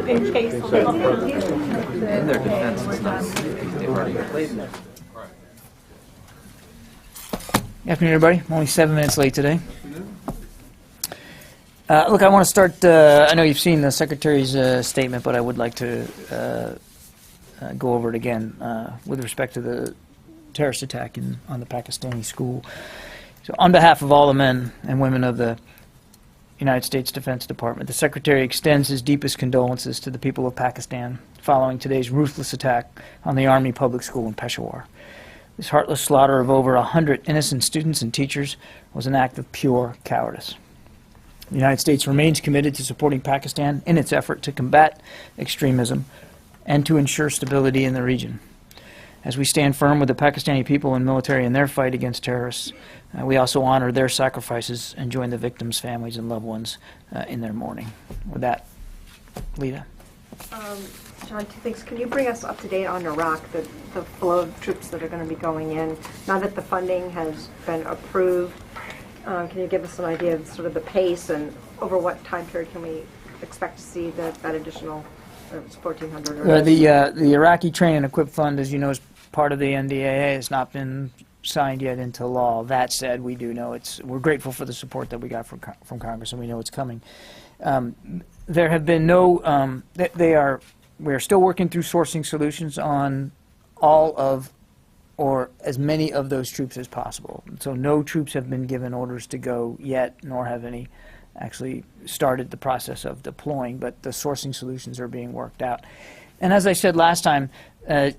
in case. In their defense, it's not. They've already played that. Good afternoon, everybody. I'm only 7 minutes late today. Look, I want to start, I know you've seen the Secretary's statement, but I would like to go over it again with respect to the terrorist attack on the Pakistani school. So on behalf of all the men and women of the United States Defense Department, the Secretary extends his deepest condolences to the people of Pakistan following today's ruthless attack on the Army Public School in Peshawar. This heartless slaughter of over 100 innocent students and teachers was an act of pure cowardice. The United States remains committed to supporting Pakistan in its effort to combat extremism and to ensure stability in the region. As we stand firm with the Pakistani people and military in their fight against terrorists, we also honor their sacrifices and join the victims' families and loved ones in their mourning. With that, Lita. John, two things. Can you bring us up to date on Iraq, the flow of troops that are going to be going in? Now that the funding has been approved, can you give us an idea of sort of the pace and over what time period can we expect to see that additional 1,400? The Iraqi Train and Equip Fund, as you know, is part of the NDAA. Has not been signed yet into law. That said, we do know we're grateful for the support that we got from Congress, and we know it's coming. There have been no, we're still working through sourcing solutions on all of, or as many of those troops as possible. So no troops have been given orders to go yet, nor have any actually started the process of deploying, but the sourcing solutions are being worked out. And as I said last time,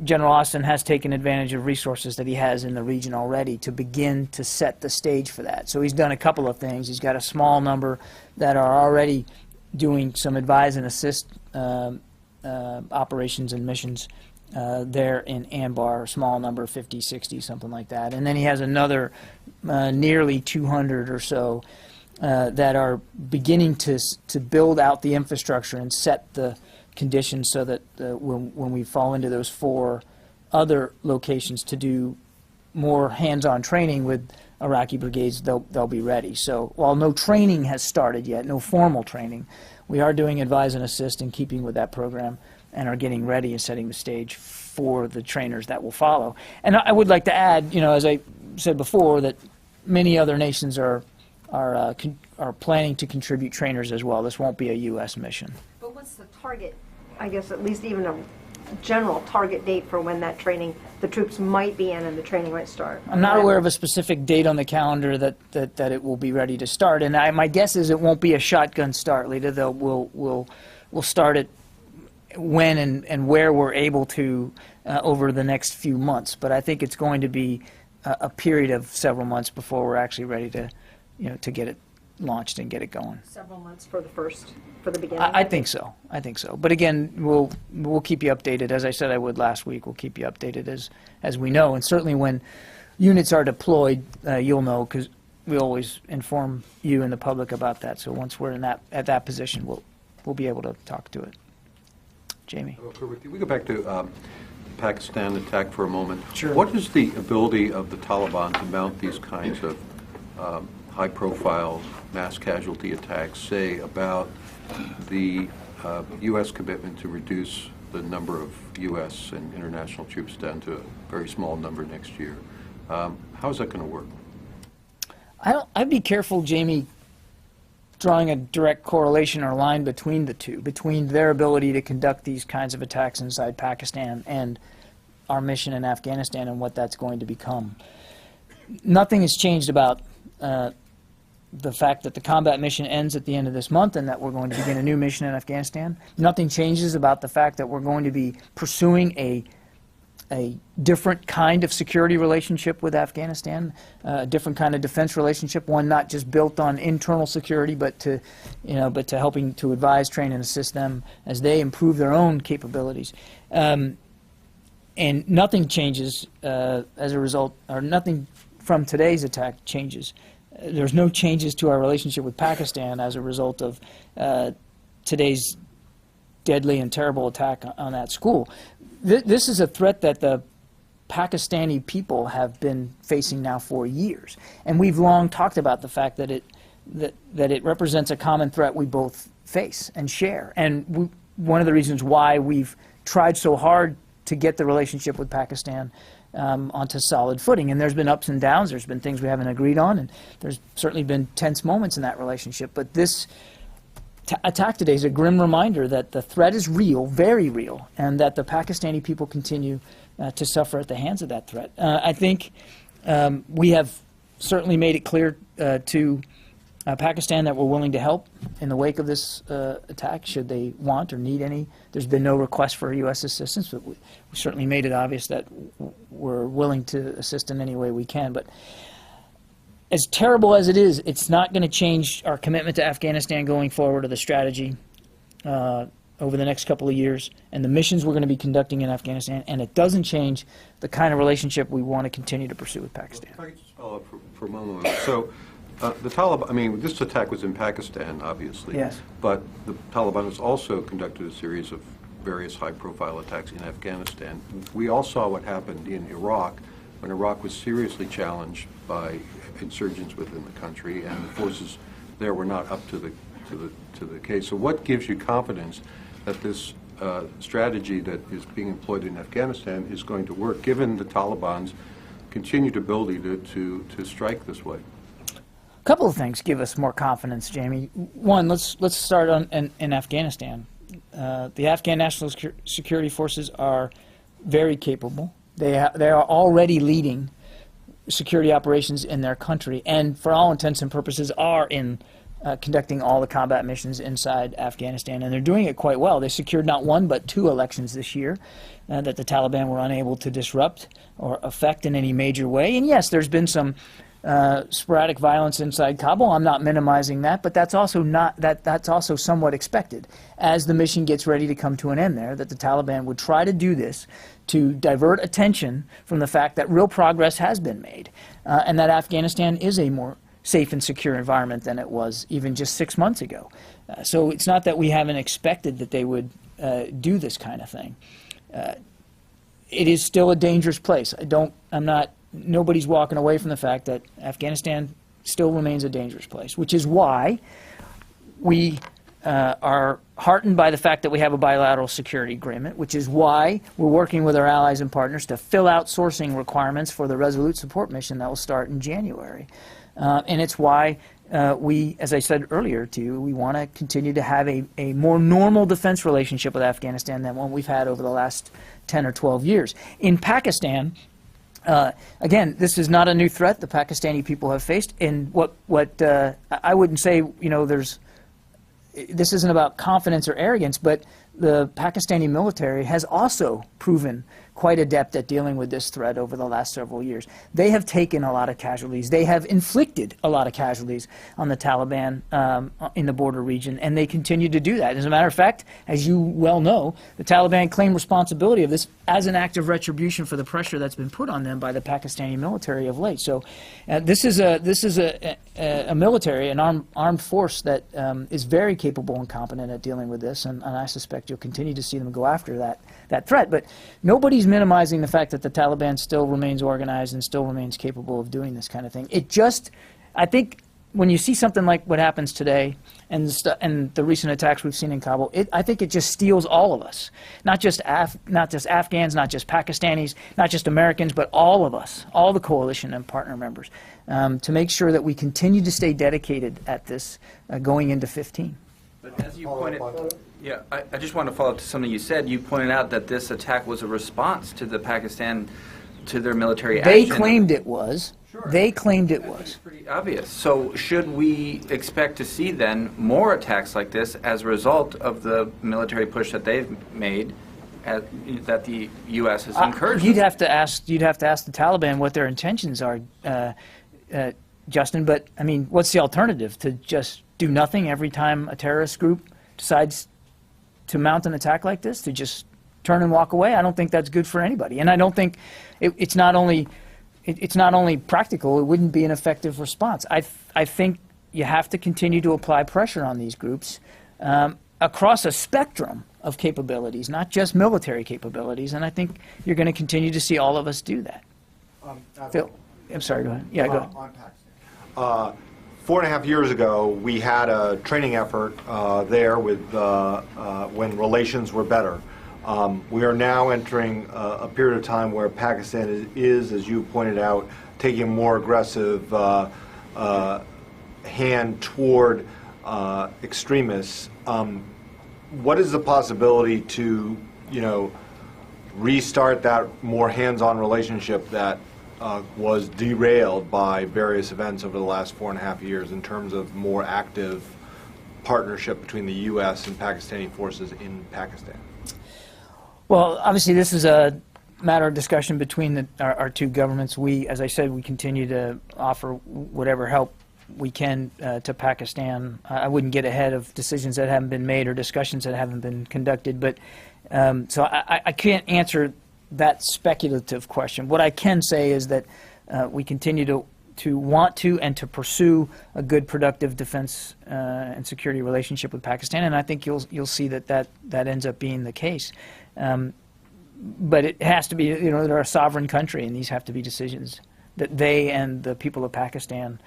General Austin has taken advantage of resources that he has in the region already to begin to set the stage for that. So he's done a couple of things. He's got a small number that are already doing some advise and assist operations and missions there in Anbar, a small number, 50, 60, something like that. And then he has another nearly 200 or so that are beginning to build out the infrastructure and set the conditions so that when we fall into those 4 other locations to do more hands-on training with Iraqi brigades, they'll be ready. So while no training has started yet, no formal training, we are doing advise and assist in keeping with that program and are getting ready and setting the stage for the trainers that will follow. And I would like to add, you know, as I said before, that many other nations are planning to contribute trainers as well. This won't be a U.S. mission. But what's the target, I guess, at least even a general target date for when that training, the troops might be in and the training might start? I'm not aware of a specific date on the calendar that it will be ready to start. And my guess is it won't be a shotgun start, Lita. We'll start it when and where we're able to over the next few months. But I think it's going to be a period of several months before we're actually ready to, you know, to get it launched and get it going. Several months for the beginning? I think so. I think so. But again, we'll keep you updated. As I said I would last week, we'll keep you updated as we know. And certainly when units are deployed, you'll know, because we always inform you and the public about that. So once we're at that position, we'll be able to talk to it. Jamie. Can we go back to Pakistan attack for a moment? Sure. What is the ability of the Taliban to mount these kinds of high-profile mass casualty attacks, say, about the U.S. commitment to reduce the number of U.S. and international troops down to a very small number next year? How is that going to work? I'd be careful, Jamie, drawing a direct correlation or line between the two, between their ability to conduct these kinds of attacks inside Pakistan and our mission in Afghanistan and what that's going to become. Nothing has changed about the fact that the combat mission ends at the end of this month and that we're going to begin a new mission in Afghanistan. Nothing changes about the fact that we're going to be pursuing a different kind of security relationship with Afghanistan, a different kind of defense relationship, one not just built on internal security, but to helping to advise, train, and assist them as they improve their own capabilities. And nothing changes as a result, or nothing from today's attack changes. There's no changes to our relationship with Pakistan as a result of today's deadly and terrible attack on that school. This is a threat that the Pakistani people have been facing now for years, and we've long talked about the fact that it represents a common threat we both face and share. And one of the reasons why we've tried so hard to get the relationship with Pakistan onto solid footing. And there's been ups and downs. There's been things we haven't agreed on, and there's certainly been tense moments in that relationship. But this attack today is a grim reminder that the threat is real, very real, and that the Pakistani people continue to suffer at the hands of that threat. I think we have certainly made it clear to Pakistan that we're willing to help in the wake of this attack, should they want or need any. There's been no request for U.S. assistance, but we certainly made it obvious that we're willing to assist in any way we can. But as terrible as it is, it's not going to change our commitment to Afghanistan going forward, or the strategy over the next couple of years, and the missions we're going to be conducting in Afghanistan, and it doesn't change the kind of relationship we want to continue to pursue with Pakistan. If I could just follow up for a moment. So the Taliban, I mean, this attack was in Pakistan, obviously. Yes. But the Taliban has also conducted a series of various high-profile attacks in Afghanistan. We all saw what happened in Iraq, when Iraq was seriously challenged by insurgents within the country, and the forces there were not up to the case. So what gives you confidence that this strategy that is being employed in Afghanistan is going to work, given the Taliban's continued ability to strike this way? A couple of things give us more confidence, Jamie. One, let's start in Afghanistan. The Afghan National Security Forces are very capable. They are already leading security operations in their country, and for all intents and purposes are in conducting all the combat missions inside Afghanistan, and they're doing it quite well. They secured not one but 2 elections this year that the Taliban were unable to disrupt or affect in any major way. And yes, there's been some sporadic violence inside Kabul. I'm not minimizing that, but that's also that's also somewhat expected. As the mission gets ready to come to an end there, that the Taliban would try to do this to divert attention from the fact that real progress has been made, and that Afghanistan is a more safe and secure environment than it was even just 6 months ago. So it's not that we haven't expected that they would do this kind of thing. It is still a dangerous place. Nobody's walking away from the fact that Afghanistan still remains a dangerous place, which is why we are heartened by the fact that we have a bilateral security agreement, which is why we're working with our allies and partners to fill out sourcing requirements for the Resolute Support mission that will start in January. And it's why we, as I said earlier to you, we want to continue to have a more normal defense relationship with Afghanistan than one we've had over the last 10 or 12 years. In Pakistan, again, this is not a new threat the Pakistani people have faced. And what I wouldn't say, this isn't about confidence or arrogance, but the Pakistani military has also proven quite adept at dealing with this threat over the last several years. They have taken a lot of casualties. They have inflicted a lot of casualties on the Taliban in the border region, and they continue to do that. As a matter of fact, as you well know, the Taliban claim responsibility of this as an act of retribution for the pressure that's been put on them by the Pakistani military of late. So this is a military, an armed force that is very capable and competent at dealing with this, and I suspect you'll continue to see them go after that threat. But nobody's minimizing the fact that the Taliban still remains organized and still remains capable of doing this kind of thing. I think when you see something like what happens today and the recent attacks we've seen in Kabul, I think it just steals all of us, not just Afghans, not just Pakistanis, not just Americans, but all of us, all the coalition and partner members, to make sure that we continue to stay dedicated at this going into 15. But as you pointed, yeah, I just want to follow up to something you said. You pointed out that this attack was a response to the Pakistan, to their military action. They claimed it was. Sure. They claimed it was. It's pretty obvious. So should we expect to see then more attacks like this as a result of the military push that they've made, that the U.S. has encouraged? You'd have to ask the Taliban what their intentions are, Justin. But I mean, what's the alternative? To just do nothing every time a terrorist group decides to mount an attack like this, to just turn and walk away? I don't think that's good for anybody. And I don't think it's not only practical, it wouldn't be an effective response. I think you have to continue to apply pressure on these groups across a spectrum of capabilities, not just military capabilities, and I think you're going to continue to see all of us do that. Phil, I'm sorry, go ahead. Yeah, go ahead. On Pakistan. 4.5 years ago, we had a training effort there with when relations were better. We are now entering a period of time where Pakistan is, as you pointed out, taking a more aggressive hand toward extremists. What is the possibility to, restart that more hands-on relationship that was derailed by various events over the last 4.5 years in terms of more active partnership between the U.S. and Pakistani forces in Pakistan? Well, obviously, this is a matter of discussion between our two governments. As I said, we continue to offer whatever help we can to Pakistan. I wouldn't get ahead of decisions that haven't been made or discussions that haven't been conducted, but so I can't answer that speculative question. What I can say is that we continue to want to and to pursue a good, productive defense and security relationship with Pakistan, and I think you'll see that ends up being the case. But it has to be, they're a sovereign country, and these have to be decisions that they and the people of Pakistan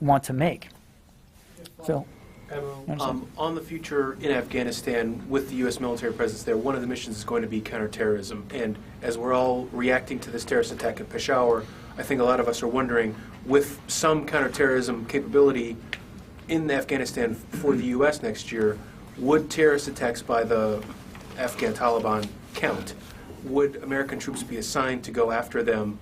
want to make. Phil? On the future in Afghanistan, with the U.S. military presence there, one of the missions is going to be counterterrorism. And as we're all reacting to this terrorist attack in Peshawar, I think a lot of us are wondering, with some counterterrorism capability in Afghanistan for the U.S. next year, would terrorist attacks by the Afghan Taliban count? Would American troops be assigned to go after them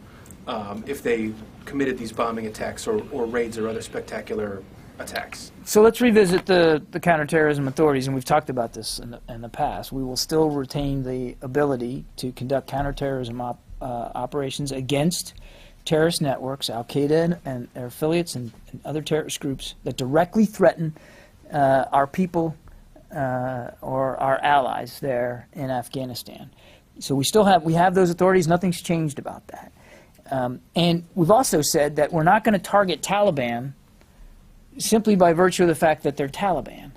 if they committed these bombing attacks or raids or other spectacular attacks? So let's revisit the counterterrorism authorities, and we've talked about this in the past. We will still retain the ability to conduct counterterrorism operations against terrorist networks, Al-Qaeda and their affiliates and other terrorist groups that directly threaten our people or our allies there in Afghanistan. So we have those authorities. Nothing's changed about that. And we've also said that we're not going to target Taliban simply by virtue of the fact that they're Taliban.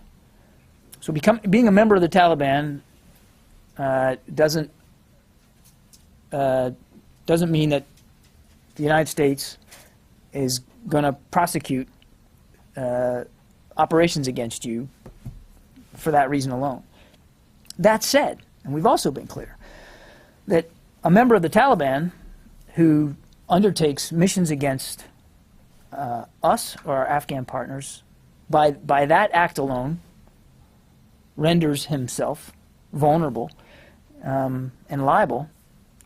So being a member of the Taliban doesn't mean that the United States is going to prosecute operations against you for that reason alone. That said, and we've also been clear, that a member of the Taliban who undertakes missions against us or our Afghan partners, by that act alone, renders himself vulnerable and liable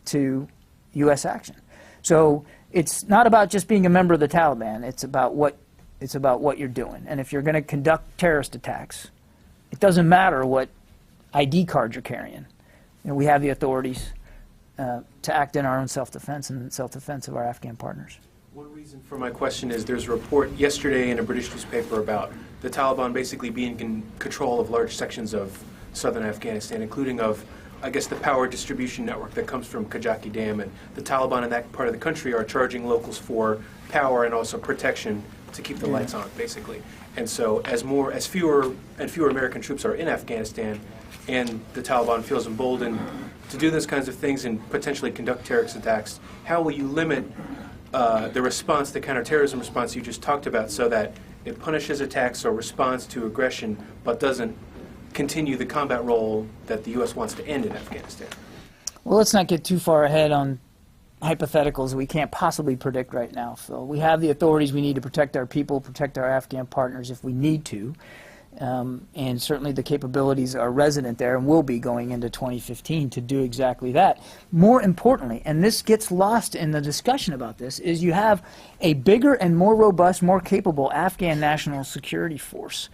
to U.S. action. So it's not about just being a member of the Taliban. It's about what you're doing. And if you're going to conduct terrorist attacks, it doesn't matter what ID card you're carrying. We have the authorities to act in our own self-defense and self-defense of our Afghan partners. One reason for my question is there's a report yesterday in a British newspaper about the Taliban basically being in control of large sections of southern Afghanistan, including of, I guess, the power distribution network that comes from Kajaki Dam. And the Taliban in that part of the country are charging locals for power and also protection to keep the lights on, basically. And so as fewer and fewer American troops are in Afghanistan, and the Taliban feels emboldened to do those kinds of things and potentially conduct terrorist attacks, how will you limit the response, the counterterrorism response you just talked about, so that it punishes attacks or responds to aggression, but doesn't continue the combat role that the U.S. wants to end in Afghanistan? Well, let's not get too far ahead on hypotheticals we can't possibly predict right now, Phil. We have the authorities we need to protect our people, protect our Afghan partners if we need to. And certainly the capabilities are resident there and will be going into 2015 to do exactly that. More importantly, and this gets lost in the discussion about this, is you have a bigger and more robust, more capable Afghan national security force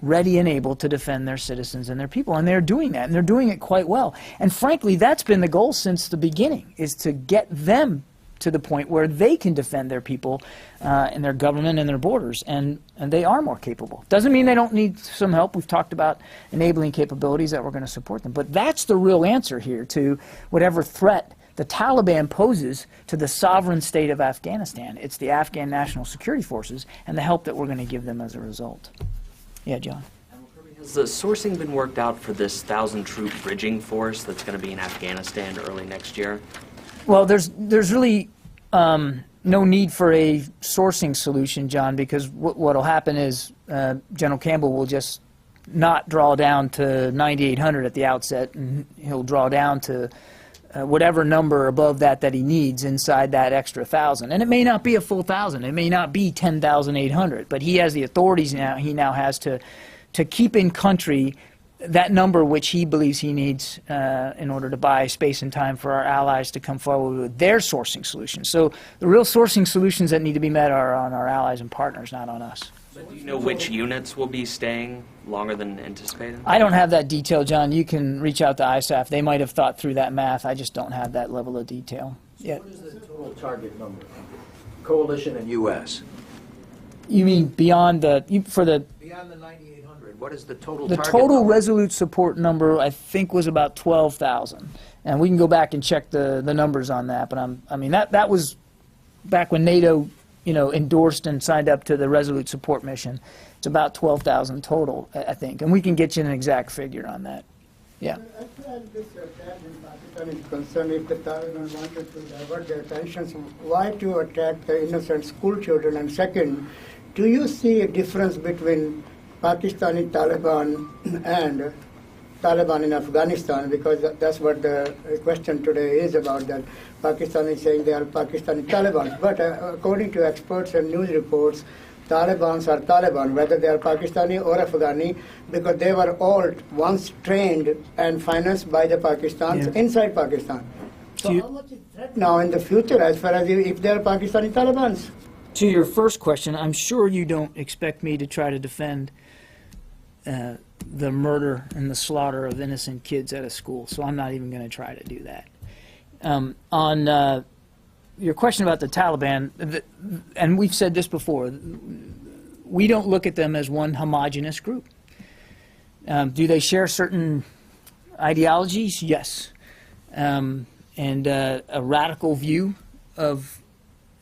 ready and able to defend their citizens and their people. And they're doing that, and they're doing it quite well. And frankly, that's been the goal since the beginning, is to get them to the point where they can defend their people and their government and their borders, and they are more capable. Doesn't mean they don't need some help. We've talked about enabling capabilities that we're going to support them. But that's the real answer here to whatever threat the Taliban poses to the sovereign state of Afghanistan. It's the Afghan National Security Forces and the help that we're going to give them as a result. Yeah, John. Has the sourcing been worked out for this 1,000-troop bridging force that's going to be in Afghanistan early next year? Well, there's really no need for a sourcing solution, John, because what will happen is General Campbell will just not draw down to 9,800 at the outset, and he'll draw down to whatever number above that he needs inside that extra 1,000. And it may not be a full 1,000. It may not be 10,800. But he has the authorities now. He now has to keep in country that number which he believes he needs in order to buy space and time for our allies to come forward with their sourcing solutions. So the real sourcing solutions that need to be met are on our allies and partners, not on us. But do you know which units will be staying longer than anticipated? I don't have that detail, John. You can reach out to ISAF. They might have thought through that math. I just don't have that level of detail. Yeah. What is the total target number? Coalition and U.S. You mean beyond Beyond the 9,800, what is the total the target total number? Resolute support number? I think was about 12,000, and we can go back and check the numbers on that. But I mean that was back when NATO, endorsed and signed up to the Resolute support mission. It's about 12,000 total, I think, and we can get you an exact figure on that. Yeah. As this attack in Pakistan is concerned, if the Taliban wanted to divert their attention, why to attack the innocent school children? And second, do you see a difference between Pakistani Taliban and Taliban in Afghanistan? Because that's what the question today is about, that Pakistan is saying they are Pakistani Taliban. But according to experts and news reports, Talibans are Taliban, whether they are Pakistani or Afghani, because they were all once trained and financed by the Pakistans inside Pakistan. So how much is threat now in the future as far as if they are Pakistani Talibans? To your first question, I'm sure you don't expect me to try to defend the murder and the slaughter of innocent kids at a school, so I'm not even going to try to do that. On your question about the Taliban, and we've said this before, we don't look at them as one homogenous group. Do they share certain ideologies? Yes. And a radical view of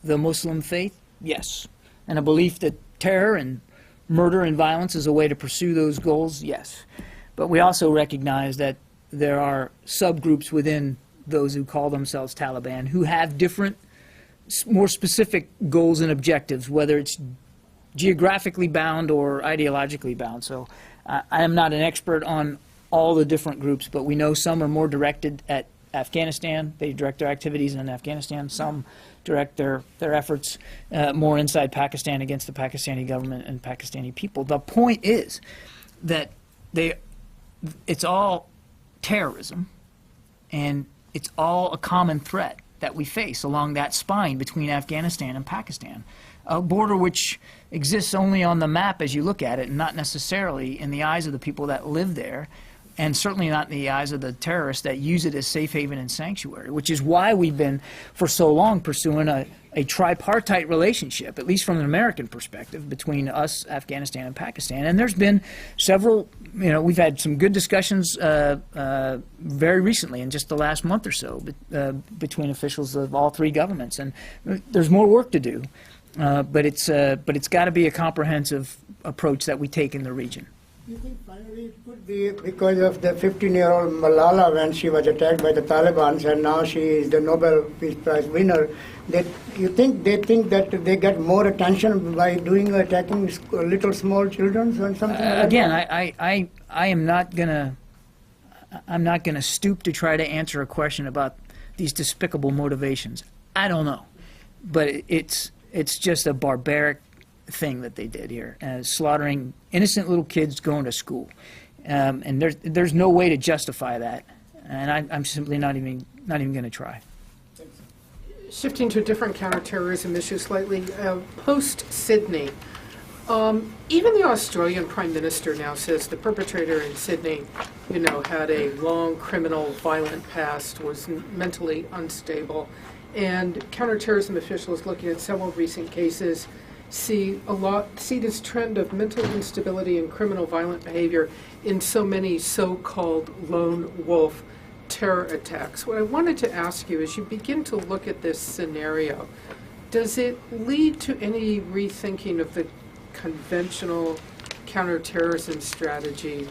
the Muslim faith? Yes. And a belief that terror and murder and violence is a way to pursue those goals? Yes. But we also recognize that there are subgroups within those who call themselves Taliban who have different, more specific goals and objectives, whether it's geographically bound or ideologically bound. So I am not an expert on all the different groups, but we know some are more directed at Afghanistan. They direct their activities in Afghanistan. Some direct their efforts more inside Pakistan against the Pakistani government and Pakistani people. The point is that it's all terrorism, and it's all a common threat that we face along that spine between Afghanistan and Pakistan, a border which exists only on the map as you look at it, and not necessarily in the eyes of the people that live there, and certainly not in the eyes of the terrorists that use it as safe haven and sanctuary, which is why we've been for so long pursuing a tripartite relationship, at least from an American perspective, between us, Afghanistan, and Pakistan. And there's been several, we've had some good discussions very recently, in just the last month or so, between officials of all three governments. And there's more work to do, but it's got to be a comprehensive approach that we take in the region. You think finally it could be because of the 15-year-old Malala, when she was attacked by the Taliban, and now she is the Nobel Peace Prize winner, that you think they think that they get more attention by attacking little small children or something like again, that? I'm not gonna stoop to try to answer a question about these despicable motivations. I don't know, but it's just a barbaric thing that they did here, slaughtering innocent little kids going to school, and there's no way to justify that, and I'm simply not even going to try. Shifting to a different counterterrorism issue slightly, post-Sydney, even the Australian Prime Minister now says the perpetrator in Sydney, had a long criminal violent past, was mentally unstable, and counterterrorism officials looking at several recent cases see this trend of mental instability and criminal violent behavior in so many so-called lone wolf terror attacks. What I wanted to ask you, as you begin to look at this scenario, does it lead to any rethinking of the conventional counterterrorism strategy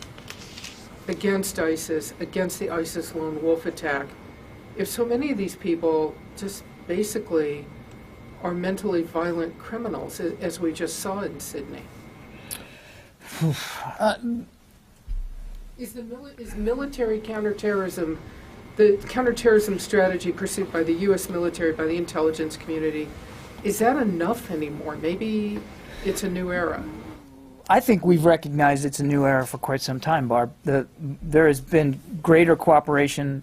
against ISIS, against the ISIS lone wolf attack, if so many of these people just basically are mentally violent criminals, as we just saw in Sydney? Is military counterterrorism, the counterterrorism strategy pursued by the U.S. military, by the intelligence community, is that enough anymore? Maybe it's a new era. I think we've recognized it's a new era for quite some time, Barb. There has been greater cooperation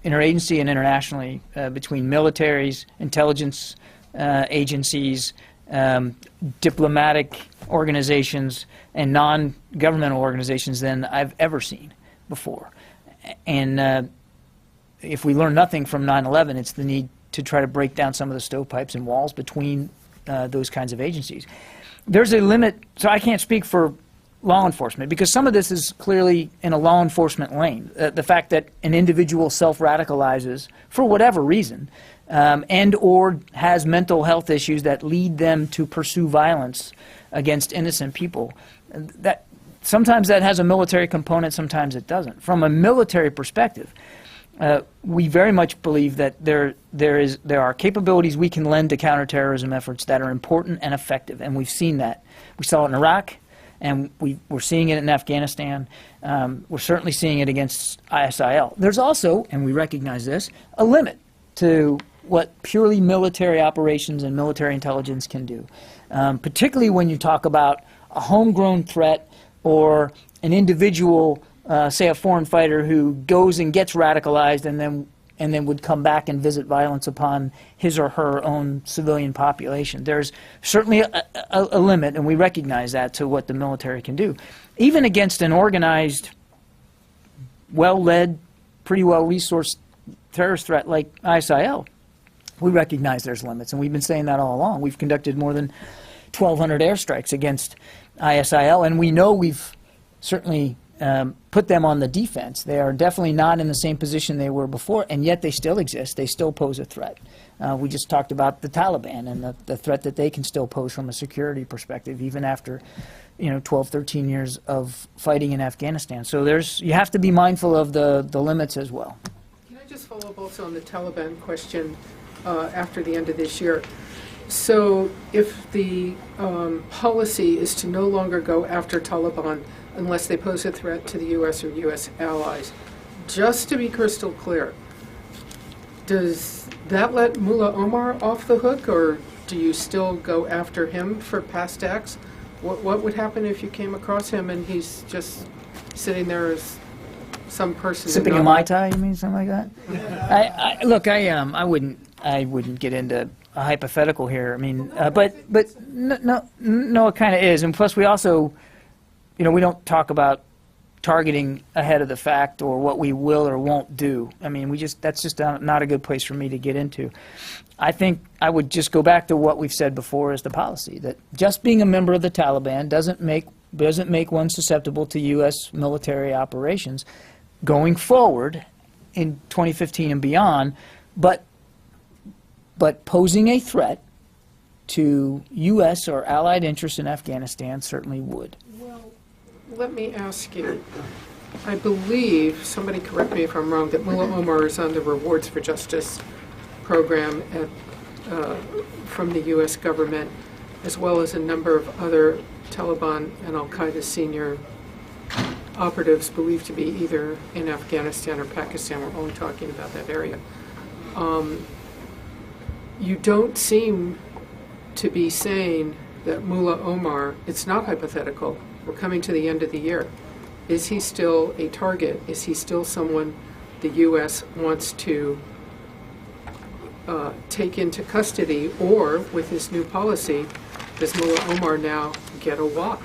interagency and internationally between militaries, intelligence agencies, diplomatic organizations, and non-governmental organizations than I've ever seen before. And if we learn nothing from 9/11, it's the need to try to break down some of the stovepipes and walls between those kinds of agencies. There's a limit, so I can't speak for law enforcement, because some of this is clearly in a law enforcement lane. The fact that an individual self-radicalizes for whatever reason, and or has mental health issues that lead them to pursue violence against innocent people, that sometimes that has a military component, sometimes it doesn't. From a military perspective, we very much believe that there are capabilities we can lend to counterterrorism efforts that are important and effective, and we've seen that. We saw it in Iraq, and we're seeing it in Afghanistan. We're certainly seeing it against ISIL. There's also, and we recognize this, a limit to what purely military operations and military intelligence can do, particularly when you talk about a homegrown threat or an individual, say a foreign fighter who goes and gets radicalized and then would come back and visit violence upon his or her own civilian population. There's certainly a limit, and we recognize that, to what the military can do. Even against an organized, well-led, pretty well-resourced terrorist threat like ISIL, we recognize there's limits, and we've been saying that all along. We've conducted more than 1,200 airstrikes against ISIL, and we know we've certainly put them on the defense. They are definitely not in the same position they were before, and yet they still exist. They still pose a threat. We just talked about the Taliban and the threat that they can still pose from a security perspective, even after 12, 13 years of fighting in Afghanistan. So you have to be mindful of the limits as well. Can I just follow up also on the Taliban question after the end of this year? So if the policy is to no longer go after Taliban unless they pose a threat to the U.S. or U.S. allies, just to be crystal clear, does that let Mullah Omar off the hook, or do you still go after him for past acts? What would happen if you came across him and he's just sitting there as some person sipping a Mai Tai? You mean something like that? Look, I wouldn't get into a hypothetical here. I mean, but no, it kind of is. And plus, we also, we don't talk about targeting ahead of the fact or what we will or won't do. I mean, that's just not a good place for me to get into. I think I would just go back to what we've said before as the policy, that just being a member of the Taliban doesn't make one susceptible to U.S. military operations going forward in 2015 and beyond, but posing a threat to U.S. or allied interests in Afghanistan certainly would. Well, let me ask you. I believe, somebody correct me if I'm wrong, that Mullah Omar is on the Rewards for Justice program from the U.S. government, as well as a number of other Taliban and al-Qaeda senior operatives believed to be either in Afghanistan or Pakistan. We're only talking about that area. You don't seem to be saying that Mullah Omar, it's not hypothetical, we're coming to the end of the year. Is he still a target? Is he still someone the U.S. wants to take into custody, or with this new policy, does Mullah Omar now get a walk?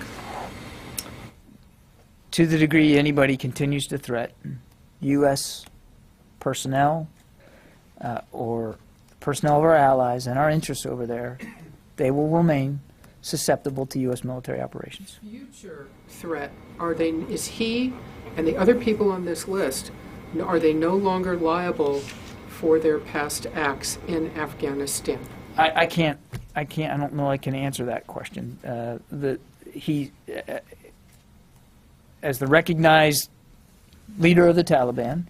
To the degree anybody continues to threaten U.S. personnel or personnel of our allies and our interests over there, they will remain susceptible to U.S. military operations. Future threat, is he and the other people on this list, are they no longer liable for their past acts in Afghanistan? I don't know I can answer that question. As the recognized leader of the Taliban,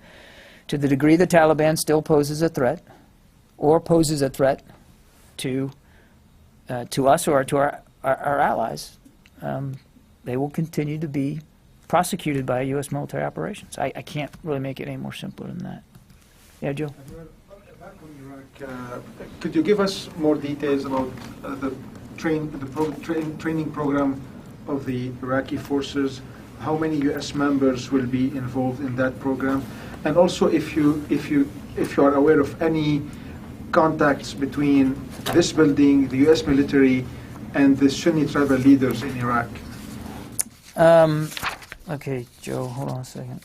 to the degree the Taliban still poses a threat, or poses a threat to to us or to our allies, they will continue to be prosecuted by U.S. military operations. I can't really make it any more simpler than that. Yeah, Joe? Back on Iraq, could you give us more details about the training program of the Iraqi forces? How many U.S. members will be involved in that program? And also, if you are aware of any contacts between this building, the U.S. military, and the Sunni tribal leaders in Iraq. Okay, Joe, hold on a second.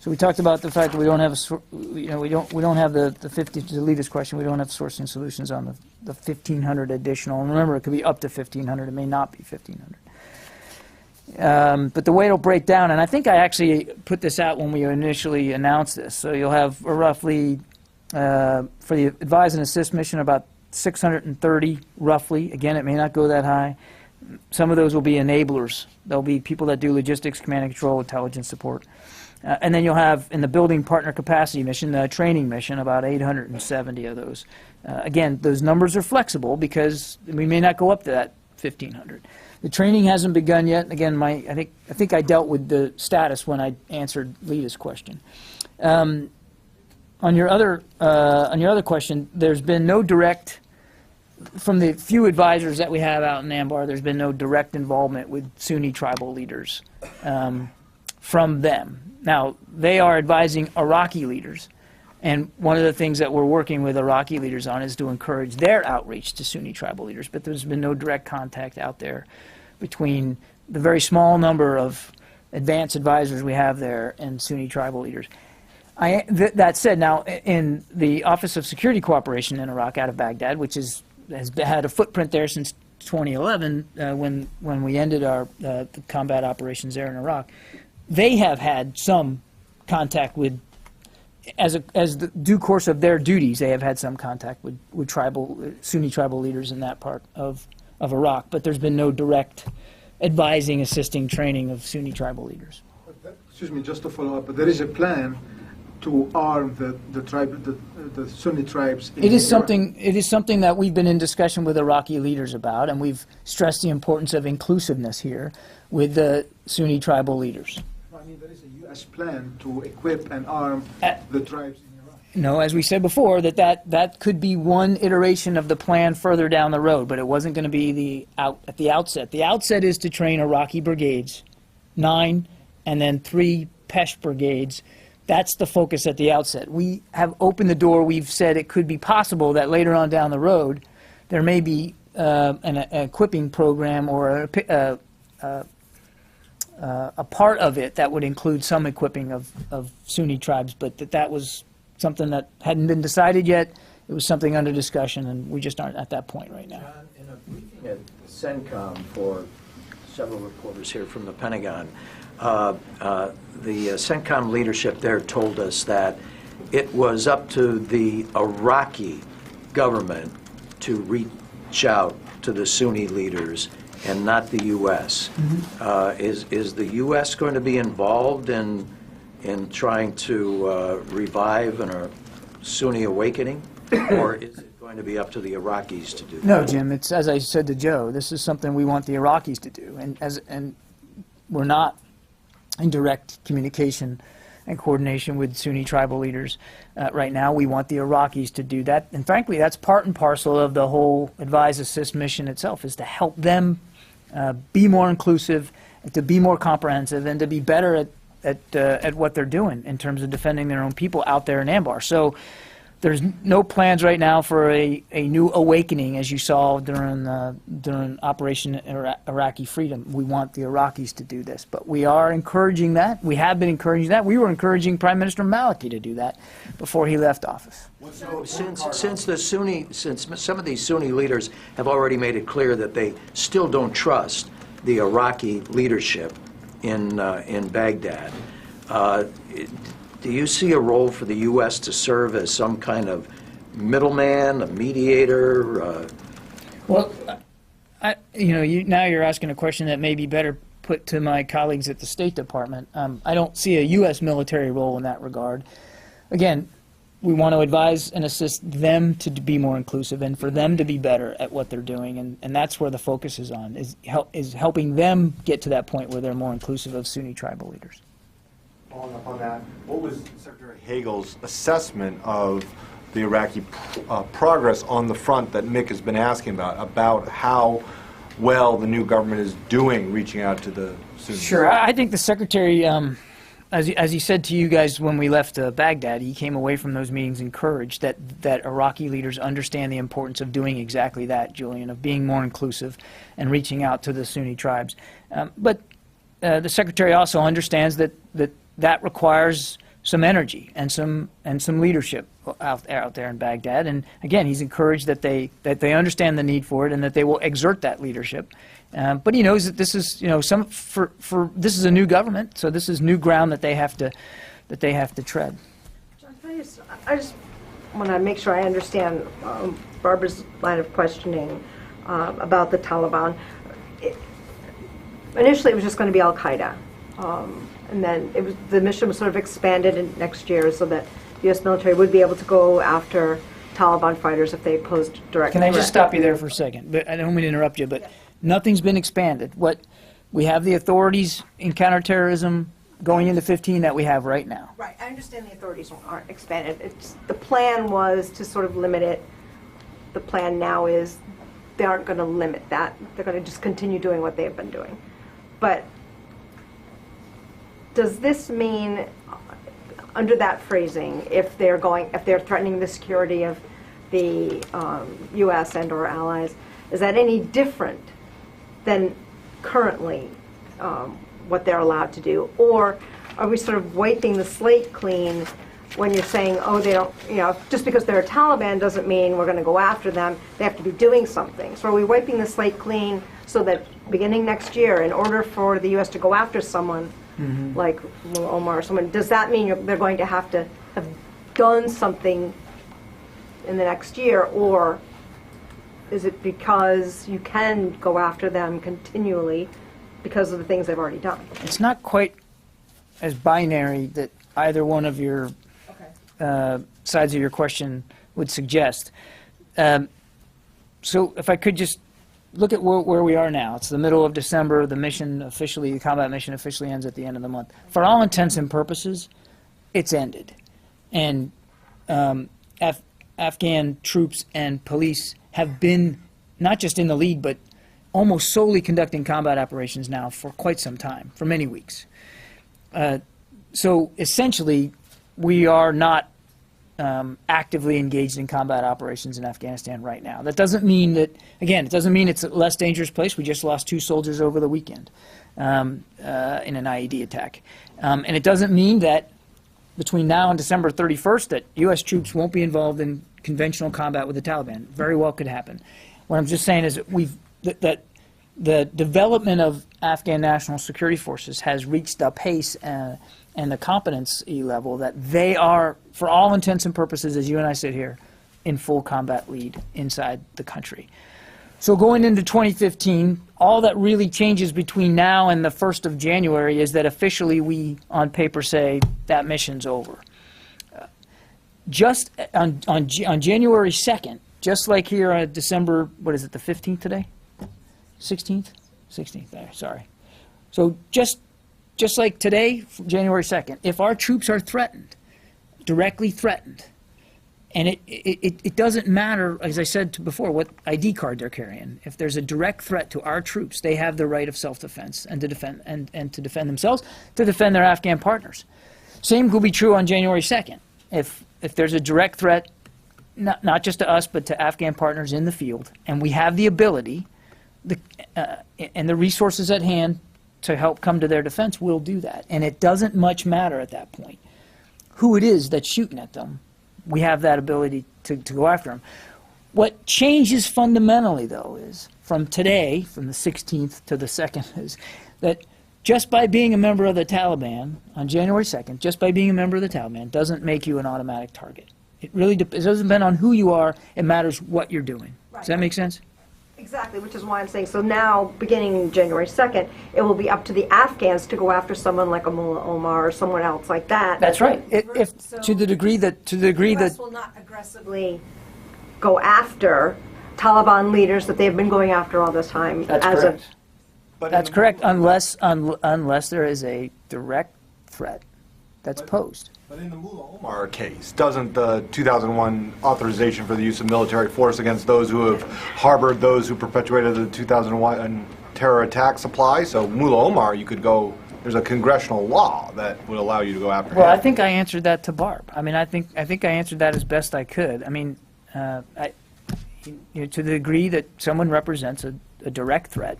So we talked about the fact that we don't have we don't have the 50, to lead this question, we don't have sourcing solutions on the 1,500 additional. And remember, it could be up to 1,500. It may not be 1,500. But the way it'll break down, and I think I actually put this out when we initially announced this. So you'll have roughly, for the advise and assist mission, about 630 roughly. Again, it may not go that high. Some of those will be enablers. There'll be people that do logistics, command and control, intelligence support. And then you'll have, in the building partner capacity mission, the training mission, about 870 of those. Again, those numbers are flexible because we may not go up to that 1,500. The training hasn't begun yet. Again, I think I dealt with the status when I answered Lita's question. On your other question, there's been no direct, from the few advisors that we have out in Anbar, there's been no direct involvement with Sunni tribal leaders from them. Now, they are advising Iraqi leaders, and one of the things that we're working with Iraqi leaders on is to encourage their outreach to Sunni tribal leaders, but there's been no direct contact out there between the very small number of advanced advisors we have there and Sunni tribal leaders. That said, now, in the Office of Security Cooperation in Iraq out of Baghdad, which has had a footprint there since 2011, when we ended our the combat operations there in Iraq, they have had some contact with, as the due course of their duties, they have had some contact with Sunni tribal leaders in that part of Iraq, but there's been no direct advising, assisting, training of Sunni tribal leaders. Excuse me, just to follow up, but there is a plan to arm the Sunni tribes. It is something that we've been in discussion with Iraqi leaders about, and we've stressed the importance of inclusiveness here with the Sunni tribal leaders. I mean, there is a U.S. plan to equip and arm the tribes in Iraq. No, as we said before, that could be one iteration of the plan further down the road, but it wasn't going to be at the outset. The outset is to train Iraqi brigades, 9, and then 3 Pesh brigades. That's the focus at the outset. We have opened the door. We've said it could be possible that later on down the road there may be an equipping program or a part of it that would include some equipping of Sunni tribes, but that was something that hadn't been decided yet. It was something under discussion, and we just aren't at that point right now. John, in a briefing at CENTCOM for several reporters here from the Pentagon, the CENTCOM leadership there told us that it was up to the Iraqi government to reach out to the Sunni leaders and not the U.S. Mm-hmm. Is the U.S. going to be involved in trying to revive a Sunni awakening, or is it going to be up to the Iraqis to do that? No, Jim. It's, as I said to Joe, this is something we want the Iraqis to do, and we're not in direct communication and coordination with Sunni tribal leaders right now. We want the Iraqis to do that, and frankly, that's part and parcel of the whole advise assist mission itself, is to help them be more inclusive, and to be more comprehensive, and to be better at what they're doing in terms of defending their own people out there in Anbar. So there's no plans right now for a new awakening, as you saw during Operation Iraqi Freedom. We want the Iraqis to do this, but we are encouraging that. We have been encouraging that. We were encouraging Prime Minister Maliki to do that before he left office. So since some of these Sunni leaders have already made it clear that they still don't trust the Iraqi leadership in Baghdad, do you see a role for the U.S. to serve as some kind of middleman, a mediator? Well, now you're asking a question that may be better put to my colleagues at the State Department. I don't see a U.S. military role in that regard. Again, we want to advise and assist them to be more inclusive and for them to be better at what they're doing, and that's where the focus is on, is helping them get to that point where they're more inclusive of Sunni tribal leaders. Following up on that, what was Secretary Hagel's assessment of the Iraqi progress on the front that Mick has been asking about how well the new government is doing reaching out to the Sunnis? Sure. I think the Secretary, as he said to you guys when we left Baghdad, he came away from those meetings encouraged that Iraqi leaders understand the importance of doing exactly that, Julian, of being more inclusive and reaching out to the Sunni tribes. But the Secretary also understands that requires some energy and some leadership out there in Baghdad. And again, he's encouraged that they understand the need for it and that they will exert that leadership. But he knows that this is, this is a new government, so this is new ground that they have to tread. John, I just want to make sure I understand Barbara's line of questioning about the Taliban. Initially, it was just going to be Al-Qaeda. And then the mission was sort of expanded in next year so that the U.S. military would be able to go after Taliban fighters if they posed direct Can I threat. just stop you there for a second? But I don't mean to interrupt you, but nothing's been expanded. We have the authorities in counterterrorism going into 15 that we have right now. Right, I understand the authorities aren't expanded. The plan was to sort of limit it. The plan now is they aren't going to limit that. They're going to just continue doing what they have been doing. But does this mean, under that phrasing, if they're threatening the security of the U.S. and/or allies, is that any different than currently what they're allowed to do, or are we sort of wiping the slate clean when you're saying, oh, they don't, just because they're a Taliban doesn't mean we're going to go after them. They have to be doing something. So are we wiping the slate clean so that beginning next year, in order for the U.S. to go after someone like Omar or someone, does that mean they're going to have done something in the next year, or is it because you can go after them continually because of the things they've already done? It's not quite as binary that either one of your sides of your question would suggest. So if I could just look at where we are now. It's the middle of December. The combat mission officially ends at the end of the month. For all intents and purposes, it's ended. And Afghan troops and police have been not just in the lead, but almost solely conducting combat operations now for quite some time, for many weeks. So essentially, we are not actively engaged in combat operations in Afghanistan right now. That doesn't mean that, again, it doesn't mean it's a less dangerous place. We just lost 2 soldiers over the weekend in an IED attack. And it doesn't mean that between now and December 31st that U.S. troops won't be involved in conventional combat with the Taliban. Very well could happen. What I'm just saying is that the development of Afghan national security forces has reached a pace and the competency level that they are, for all intents and purposes, as you and I sit here, in full combat lead inside the country. So going into 2015, all that really changes between now and the 1st of January is that officially we, on paper, say that mission's over. Just on January 2nd, just like here on December, what is it, the 15th today? 16th? 16th, there, sorry. So just like today, January 2nd, if our troops are threatened, directly threatened, and it doesn't matter, as I said before, what ID card they're carrying. If there's a direct threat to our troops, they have the right of self-defense and to defend and to defend themselves, to defend their Afghan partners. Same will be true on January 2nd. If there's a direct threat, not just to us, but to Afghan partners in the field, and we have the ability and the resources at hand to help come to their defense, we'll do that. And it doesn't much matter at that point who it is that's shooting at them. We have that ability to go after them. What changes fundamentally, though, is from today, from the 16th to the 2nd, is that just by being a member of the Taliban on January 2nd, just by being a member of the Taliban doesn't make you an automatic target. It really it doesn't depend on who you are. It matters what you're doing. Does that make sense? Exactly, which is why I'm saying, so now, beginning January 2nd, it will be up to the Afghans to go after someone like a Mullah Omar or someone else like that. That's right. If to the degree that The U.S. will not aggressively go after Taliban leaders that they've been going after all this time. That's as correct. But That's correct, unless there is a direct threat that's posed. But in the Mullah Omar case, doesn't the 2001 authorization for the use of military force against those who have harbored those who perpetuated the 2001 terror attacks apply? So Mullah Omar, you could go, there's a congressional law that would allow you to go after Well, him. I think I answered that to Barb. I mean, I think I answered that as best I could. I mean, to the degree that someone represents a direct threat,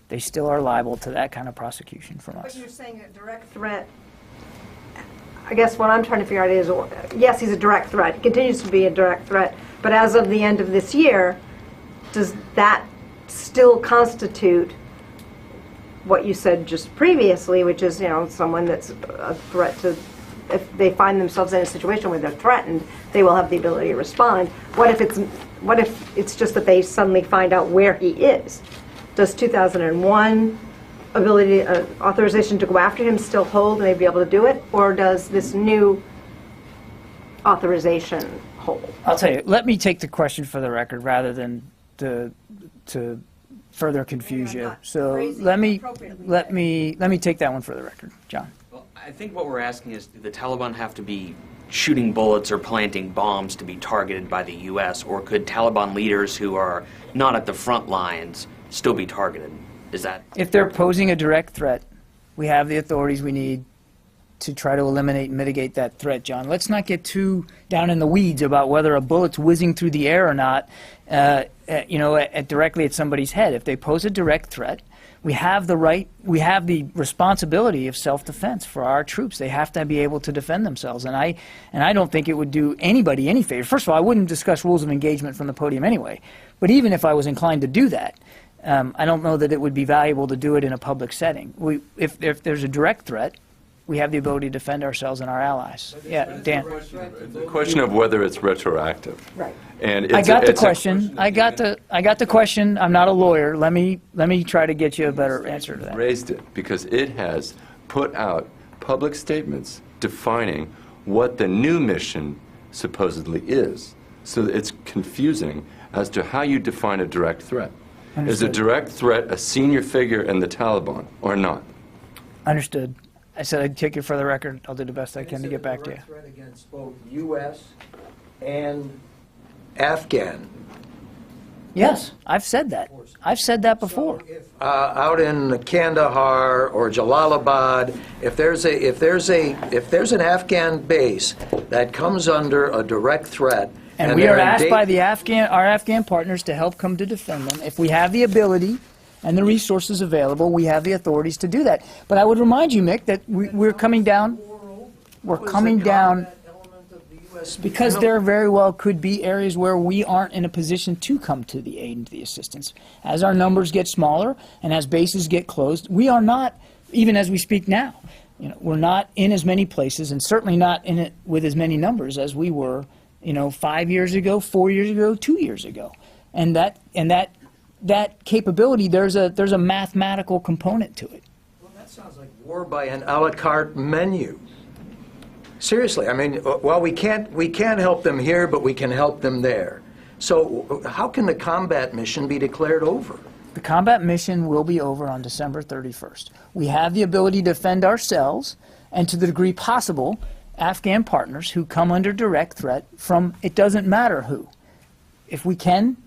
they still are liable to that kind of prosecution from But us. you're saying a direct threat, I guess what I'm trying to figure out is, yes, he's a direct threat. He continues to be a direct threat. But as of the end of this year, does that still constitute what you said just previously, which is, someone that's a threat to, if they find themselves in a situation where they're threatened, they will have the ability to respond. What if it's just that they suddenly find out where he is? Does 2001 authorization to go after him still hold and they'd be able to do it? Or does this new authorization hold? I'll tell you, let me take the question for the record rather than to further confuse Maybe I'm you. not So phrasing let it me appropriately, let but- me take that one for the record, John. Well, I think what we're asking is, do the Taliban have to be shooting bullets or planting bombs to be targeted by the U.S., or could Taliban leaders who are not at the front lines still be targeted? Is that... If they're posing a direct threat, we have the authorities we need to try to eliminate and mitigate that threat, John. Let's not get too down in the weeds about whether a bullet's whizzing through the air or not, directly at somebody's head. If they pose a direct threat, we have the right, we have the responsibility of self-defense for our troops. They have to be able to defend themselves. And I don't think it would do anybody any favor. First of all, I wouldn't discuss rules of engagement from the podium anyway. But even if I was inclined to do that, I don't know that it would be valuable to do it in a public setting. If there's a direct threat, we have the ability to defend ourselves and our allies. Yeah, Dan. The question of whether it's retroactive. Right. And I it's got the it's a- question. I got the question. I'm not a lawyer. Let me try to get you a better answer to that. Raised it because it has put out public statements defining what the new mission supposedly is. So it's confusing as to how you define a direct threat. Is a Understood. direct threat a senior figure in the Taliban or not? Understood. I said I'd take it for the record. I'll do the best I can to get back to you. Threat against both U.S. and Afghan. Yes, I've said that. I've said that before. Out in Kandahar or Jalalabad, if there's an Afghan base that comes under a direct threat, And we are they're in asked by our Afghan partners to help come to defend them. If we have the ability and the resources available, we have the authorities to do that. But I would remind you, Mick, that we're coming down. We're coming down because there very well could be areas where we aren't in a position to come to the aid and to the assistance. As our numbers get smaller and as bases get closed, we are not, even as we speak now, we're not in as many places and certainly not in it with as many numbers as we were 5 years ago, 4 years ago, 2 years ago. And that capability, there's a mathematical component to it. Well, that sounds like war by an a la carte menu. Seriously, I mean, well, we can't help them here, but we can help them there. So how can the combat mission be declared over? The combat mission will be over on December 31st. We have the ability to defend ourselves and, to the degree possible, Afghan partners who come under direct threat from it doesn't matter who. If we can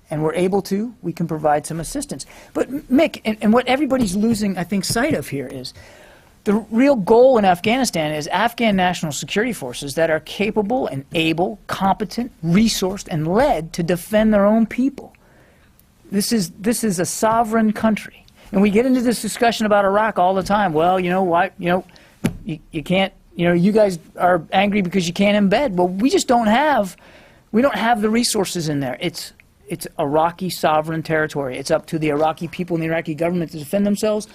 and we're able to, we can provide some assistance. But Mick, and what everybody's losing, I think, sight of here is the real goal in Afghanistan is Afghan national security forces that are capable and able, competent, resourced, and led to defend their own people. This is a sovereign country. And we get into this discussion about Iraq all the time. Well, why, you can't, you guys are angry because you can't embed. Well, we don't have the resources in there. It's Iraqi sovereign territory. It's up to the Iraqi people and the Iraqi government to defend themselves.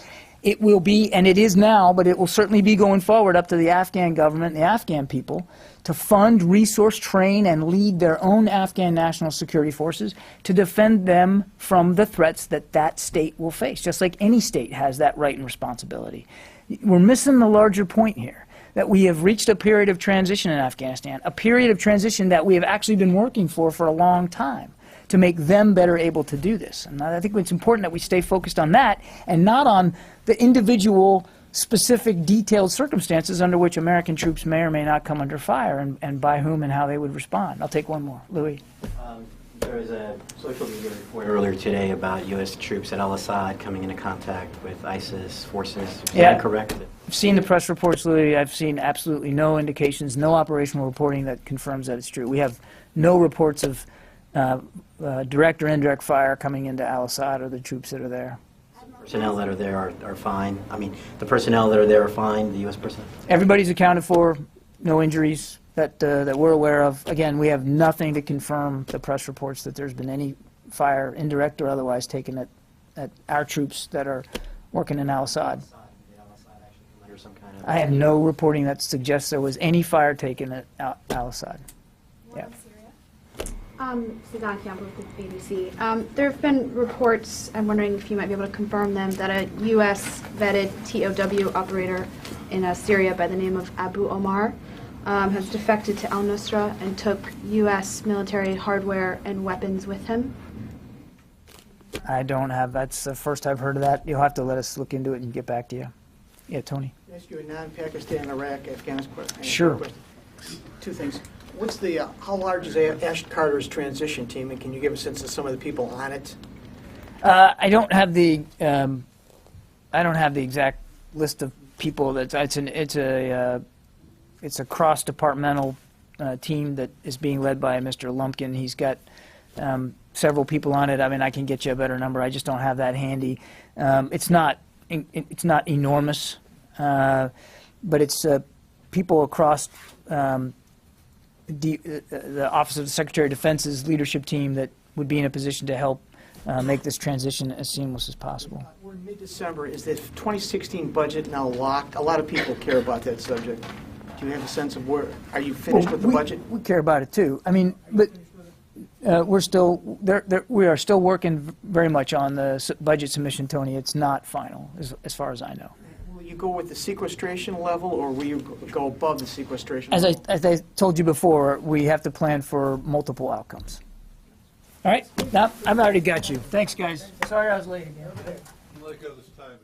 it will be, and it is now, but it will certainly be going forward, up to the Afghan government and the Afghan people to fund, resource, train, and lead their own Afghan national security forces to defend them from the threats that that state will face, just like any state has that right and responsibility. We're missing the larger point here, that we have reached a period of transition in Afghanistan, a period of transition that we have actually been working for a long time, to make them better able to do this. And I think it's important that we stay focused on that and not on the individual, specific, detailed circumstances under which American troops may or may not come under fire, and by whom and how they would respond. I'll take one more. Louis. There was a social media report earlier today about U.S. troops at al-Assad coming into contact with ISIS forces. Is that correct? I've seen the press reports, Louis. I've seen absolutely no indications, no operational reporting that confirms that it's true. We have no reports of direct or indirect fire coming into al-Assad or the troops that are there. Personnel that are there are fine. I mean, the personnel that are there are fine, the U.S. personnel? Everybody's accounted for, no injuries that we're aware of. Again, we have nothing to confirm the press reports that there's been any fire, indirect or otherwise, taken at our troops that are working in al-Assad. I have no reporting that suggests there was any fire taken at al-Assad. Yeah. Sudan Campbell with the BBC. There have been reports, I'm wondering if you might be able to confirm them, that a U.S. vetted TOW operator in Syria by the name of Abu Omar has defected to al-Nusra and took U.S. military hardware and weapons with him. I don't have, that's the first I've heard of that. You'll have to let us look into it and get back to you. Yeah, Tony. Can I ask you a non-Pakistan, Iraq, Afghanistan question? Sure. Two things. What's the, how large is Ash Carter's transition team, and can you give a sense of some of the people on it? I don't have the exact list of people. It's a cross-departmental team that is being led by Mr. Lumpkin. He's got several people on it. I mean, I can get you a better number. I just don't have that handy. It's not enormous, but it's people across the Office of the Secretary of Defense's leadership team that would be in a position to help make this transition as seamless as possible. We're in mid-December. Is the 2016 budget now locked? A lot of people care about that subject. Do you have a sense of where, are you finished with the budget? We care about it too. I mean, but we're still, we are still working very much on the budget submission, Tony. It's not final, as far as I know. Will you go with the sequestration level, or will you go above the sequestration as level? As I told you before, we have to plan for multiple outcomes. All right, now I've already got you. Thanks, guys. Sorry I was late again. Let it go this time.